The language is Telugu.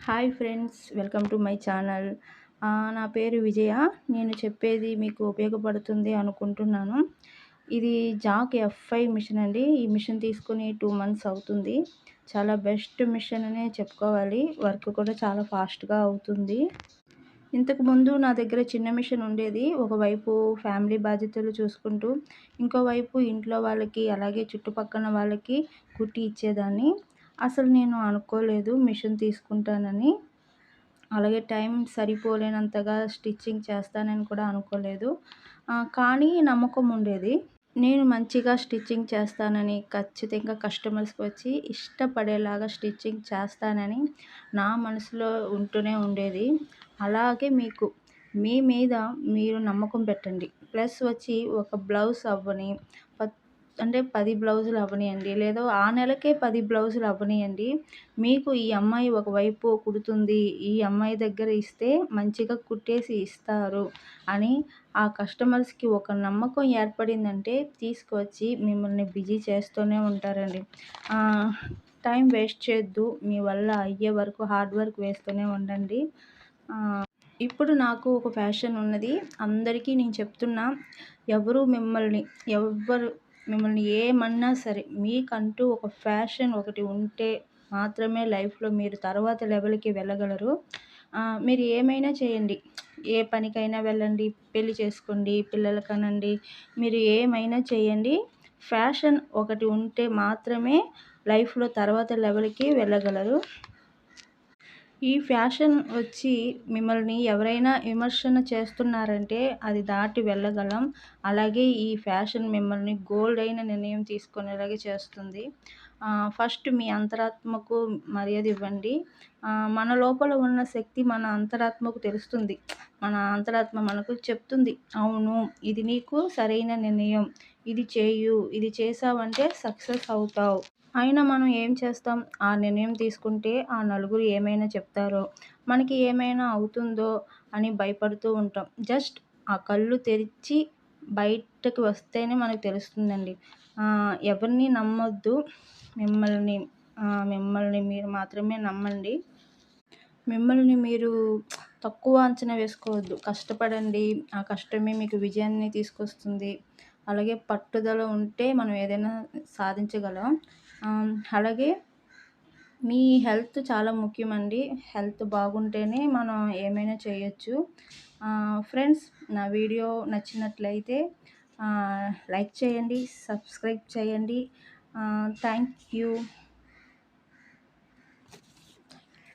Hi friends, welcome to my channel. నా పేరు విజయ. నేను చెప్పేది మీకు ఉపయోగపడుతుంది అనుకుంటున్నాను. ఇది జాక్ F5 మిషన్ అండి. ఈ మిషన్ తీసుకొని 2 మంత్స్ అవుతుంది. చాలా బెస్ట్ మిషన్ అనే చెప్పుకోవాలి. వర్క్ కూడా చాలా ఫాస్ట్‌గా అవుతుంది. ఇంతకుముందు నా దగ్గర చిన్న మిషన్ ఉండేది. ఒకవైపు ఫ్యామిలీ బాధ్యతలు చూసుకుంటూ, ఇంకోవైపు ఇంట్లో వాళ్ళకి, అలాగే చుట్టుపక్కన వాళ్ళకి కుట్టి ఇచ్చేదాన్ని. అసలు నేను అనుకోలేదు మిషన్ తీసుకుంటానని. అలాగే టైం సరిపోలేనంతగా స్టిచ్చింగ్ చేస్తానని కూడా అనుకోలేదు. కానీ నమ్మకం ఉండేది. నేను మంచిగా స్టిచ్చింగ్ చేస్తానని, ఖచ్చితంగా కస్టమర్స్‌కి వచ్చి ఇష్టపడేలాగా స్టిచ్చింగ్ చేస్తానని నా మనసులో ఉంటూనే ఉండేది. అలాగే మీ మీద మీరు నమ్మకం పెట్టండి. ప్లస్ వచ్చి ఒక బ్లౌజ్ అవ్వని, పత్ అంటే 10 బ్లౌజులు అవ్వనియండి, లేదా ఆ నెలకే 10 బ్లౌజులు అవ్వనియండి. మీకు ఈ అమ్మాయి ఒకవైపు కుడుతుంది, ఈ అమ్మాయి దగ్గర ఇస్తే మంచిగా కుట్టేసి ఇస్తారు అని ఆ కస్టమర్స్‌కి ఒక నమ్మకం ఏర్పడిందంటే తీసుకొచ్చి మిమ్మల్ని బిజీ చేస్తూనే ఉంటారండి. టైం వేస్ట్ చేయొద్దు. మీ వల్ల అయ్యే వరకు హార్డ్ వర్క్ వేస్తూనే ఉండండి. ఇప్పుడు నాకు ఒక ఫ్యాషన్ ఉన్నది. అందరికీ నేను చెప్తున్నా, ఎవ్వరు మిమ్మల్ని ఏమన్నా సరే, మీకంటూ ఒక ఫ్యాషన్ ఒకటి ఉంటే మాత్రమే లైఫ్‌లో మీరు తర్వాత లెవెల్‌కి వెళ్ళగలరు. మీరు ఏమైనా చేయండి. ఏ పనికైనా వెళ్ళండి, పెళ్లి చేసుకోండి, పిల్లలు కనండి, మీరు ఏమైనా చేయండి. ఫ్యాషన్ ఒకటి ఉంటే మాత్రమే లైఫ్‌లో తర్వాత లెవెల్‌కి వెళ్ళగలరు. ఈ ఫ్యాషన్ వచ్చి మిమ్మల్ని ఎవరైనా విమర్శన చేస్తున్నారంటే అది దాటి వెళ్ళగలం. అలాగే ఈ ఫ్యాషన్ మిమ్మల్ని గోల్డ్ అయిన నిర్ణయం తీసుకునేలాగా చేస్తుంది. ఫస్ట్ మీ అంతరాత్మకు మర్యాద ఇవ్వండి. మన లోపల ఉన్న శక్తి మన అంతరాత్మకు తెలుస్తుంది. మన అంతరాత్మ మనకు చెప్తుంది, అవును ఇది నీకు సరైన నిర్ణయం, ఇది చేయు, ఇది చేసావంటే సక్సెస్ అవుతావు. అయినా మనం ఏం చేస్తాం? ఆ నిర్ణయం తీసుకుంటే ఆ నలుగురు ఏమైనా చెప్తారో, మనకి ఏమైనా అవుతుందో అని భయపడుతూ ఉంటాం. జస్ట్ ఆ కళ్ళు తెరిచి బయటకి వస్తేనే మనకు తెలుస్తుందండి. ఎవరిని నమ్మొద్దు. మిమ్మల్ని మిమ్మల్ని మీరు మాత్రమే నమ్మండి. మిమ్మల్ని మీరు తక్కువ అంచనా వేసుకోవద్దు. కష్టపడండి. ఆ కష్టమే మీకు విజయాన్ని తీసుకొస్తుంది. అలాగే పట్టుదల ఉంటే మనం ఏదైనా సాధించగలం. అలాగే మీ హెల్త్ చాలా ముఖ్యమండి. హెల్త్ బాగుంటేనే మనం ఏమైనా చేయొచ్చు. ఫ్రెండ్స్, నా వీడియో నచ్చినట్లయితే లైక్ చేయండి, సబ్స్క్రైబ్ చేయండి. Thank you.